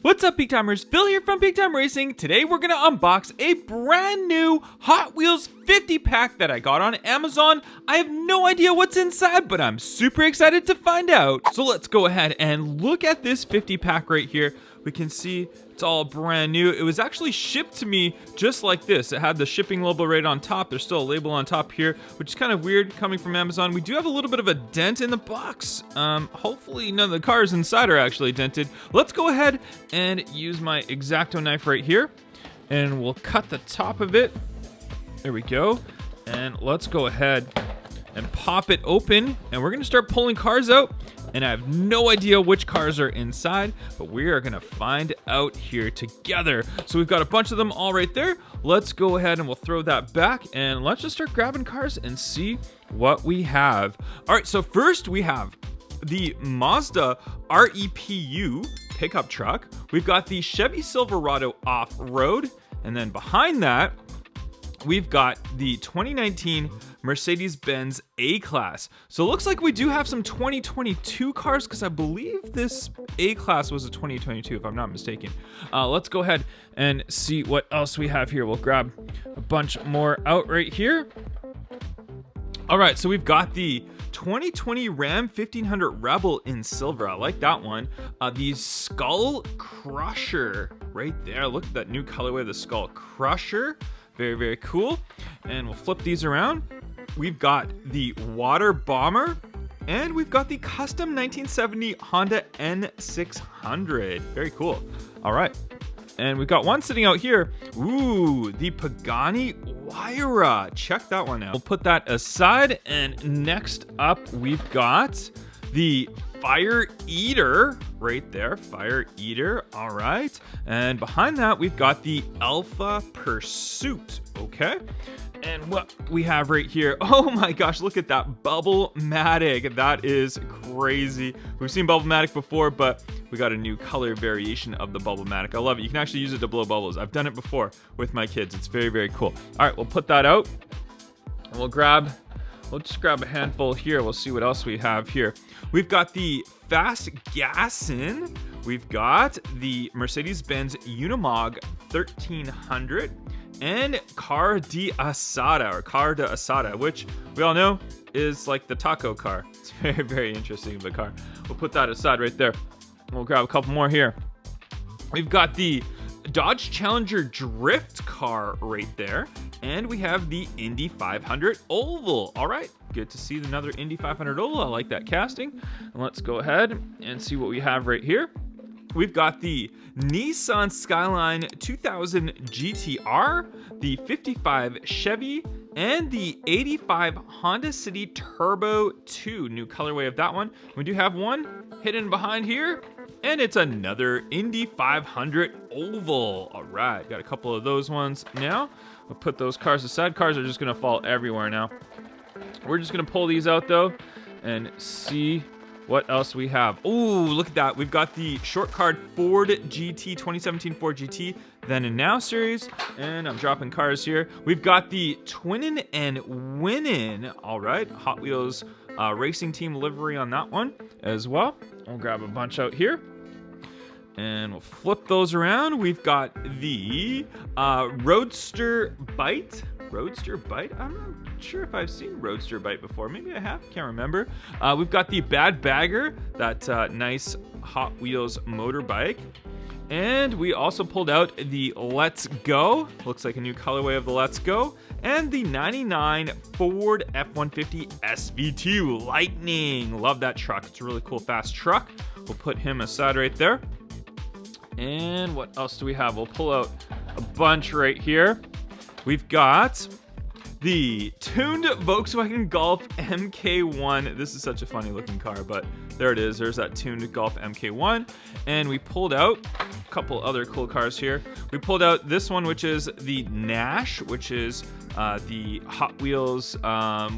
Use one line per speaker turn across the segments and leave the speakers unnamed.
What's up, Peak Timers? Phil here from Peak Time Racing. Today we're gonna unbox a brand new Hot Wheels 50 pack that I got on Amazon. I have no idea what's inside, but I'm super excited to find out. So let's go ahead and look at this 50 pack right here. We can see it's all brand new. It was actually shipped to me just like this. It had the shipping label right on top. There's still a label on top here, which is kind of weird coming from Amazon. We do have a little bit of a dent in the box. Hopefully none of the cars inside are actually dented. Let's go ahead and use my X-Acto knife right here, and we'll cut the top of it. There we go. And let's go ahead and pop it open, and we're gonna start pulling cars out. And I have no idea which cars are inside, but we are gonna find out here together. So we've got a bunch of them all right there. Let's go ahead and we'll throw that back, and let's just start grabbing cars and see what we have. All right, so first we have the Mazda REPU pickup truck. We've got the Chevy Silverado off-road, and then behind that, we've got the 2019 Mercedes-Benz A-Class. So it looks like we do have some 2022 cars, because I believe this A-Class was a 2022, if I'm not mistaken. Let's go ahead and see what else we have here. We'll grab a bunch more out right here. All right, so we've got the 2020 Ram 1500 Rebel in silver. I like that one. The Skull Crusher right there. Look at that new colorway of the Skull Crusher. Very, very cool. And we'll flip these around. We've got the Water Bomber, and we've got the custom 1970 Honda N600. Very cool. All right. And we've got one sitting out here. Ooh, the Pagani Huayra. Check that one out. We'll put that aside. And next up, we've got the Fire Eater right there. Fire Eater. All right. And behind that, we've got the Alpha Pursuit. Okay. And what we have right here, oh my gosh, look at that Bubble-matic. That is crazy. We've seen Bubble-matic before, but we got a new color variation of the Bubble-matic. I love it. You can actually use it to blow bubbles. I've done it before with my kids. It's very, very cool. All right, we'll put that out, and we'll just grab a handful here. We'll see what else we have here. We've got the Fast Gassin. We've got the Mercedes-Benz Unimog 1300. And Car de Asada, which we all know is like the taco car. It's very, very interesting of a car. We'll put that aside right there. We'll grab a couple more here. We've got the Dodge Challenger Drift car right there. And we have the Indy 500 Oval. All right, good to see another Indy 500 Oval. I like that casting. And let's go ahead and see what we have right here. We've got the Nissan Skyline 2000 GTR, the 55 Chevy, and the 85 Honda City Turbo 2. New colorway of that one. We do have one hidden behind here, and it's another Indy 500 Oval. All right, got a couple of those ones now. We'll put those cars aside. Cars are just gonna fall everywhere now. We're just gonna pull these out though and see what else we have. Oh, look at that. We've got the short card Ford GT, 2017 Ford GT, then and now series. And I'm dropping cars here. We've got the Twinnin' and Winnin'. All right, Hot Wheels racing team livery on that one as well. We'll grab a bunch out here, and we'll flip those around. We've got the Roadster Bite. Roadster Bite? I'm not sure if I've seen Roadster Bite before. Maybe I have, can't remember. We've got the Bad Bagger, that nice Hot Wheels motorbike. And we also pulled out the Let's Go. Looks like a new colorway of the Let's Go. And the 99 Ford F-150 SVT Lightning. Love that truck. It's a really cool, fast truck. We'll put him aside right there. And what else do we have? We'll pull out a bunch right here. We've got the tuned Volkswagen Golf MK1. This is such a funny looking car, but there it is. There's that tuned Golf MK1. And we pulled out a couple other cool cars here. We pulled out this one, which is the Nash, which is the Hot Wheels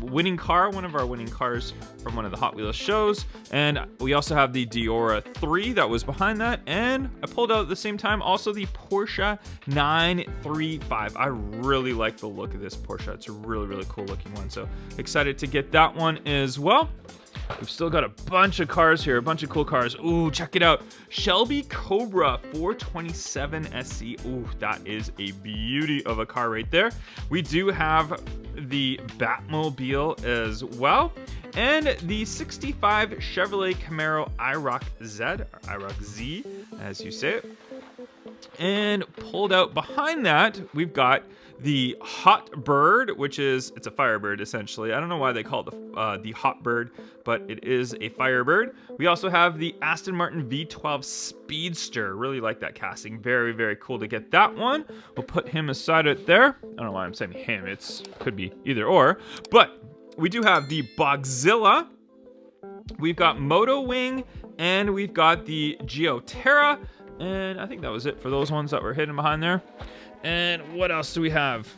winning car, one of our winning cars from one of the Hot Wheels shows. And we also have the Diora 3 that was behind that. And I pulled out at the same time also the Porsche 935. I really like the look of this Porsche. It's a really, really cool looking one. So excited to get that one as well. We've still got a bunch of cars here, a bunch of cool cars. Ooh, check it out. Shelby Cobra 427 SC. Ooh, that is a beauty of a car right there. We do have the Batmobile as well. And the 65 Chevrolet Camaro IROC Z, or IROC Z, as you say it. And pulled out behind that, we've got the Hot Bird, which is, it's a Firebird essentially. I don't know why they call it the Hot Bird, but it is a Firebird. We also have the Aston Martin V12 Speedster. Really like that casting. Very, very cool to get that one. We'll put him aside it there. I don't know why I'm saying him. Could be either or. But we do have the Bogzilla. We've got Moto Wing, and we've got the Geoterra. And I think that was it for those ones that were hidden behind there. And what else do we have?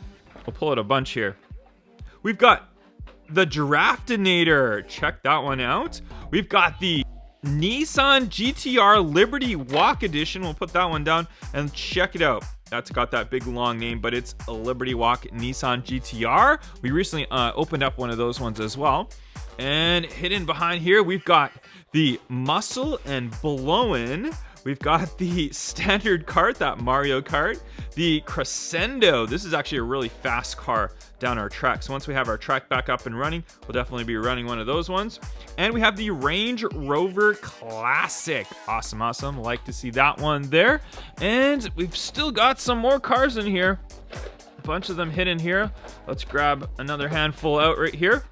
We'll pull out a bunch here. We've got the Giraffinator. Check that one out. We've got the Nissan GTR Liberty Walk Edition. We'll put that one down and check it out. That's got that big long name, but it's a Liberty Walk Nissan GTR. We recently opened up one of those ones as well. And hidden behind here, we've got the Muscle and Blowin'. We've got the standard kart, that Mario Kart, the Crescendo. This is actually a really fast car down our track. So once we have our track back up and running, we'll definitely be running one of those ones. And we have the Range Rover Classic. Awesome, awesome. Like to see that one there. And we've still got some more cars in here. A bunch of them hidden here. Let's grab another handful out right here.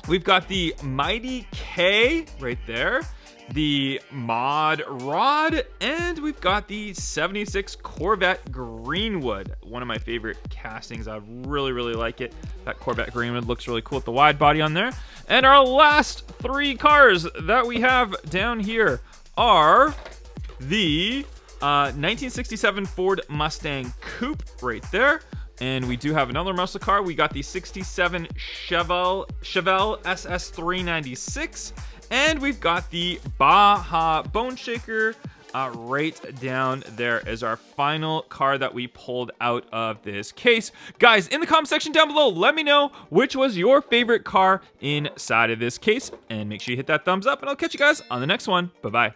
We've got the Mighty K right there, the Mod Rod, and we've got the 76 Corvette Greenwood. One of my favorite castings. I really, really like it. That Corvette Greenwood looks really cool with the wide body on there. And our last three cars that we have down here are the 1967 Ford Mustang Coupe right there. And we do have another muscle car. We got the 67 Chevelle SS396. And we've got the Baja Bone Shaker right down there as our final car that we pulled out of this case. Guys, in the comment section down below, let me know which was your favorite car inside of this case. And make sure you hit that thumbs up, and I'll catch you guys on the next one. Bye-bye.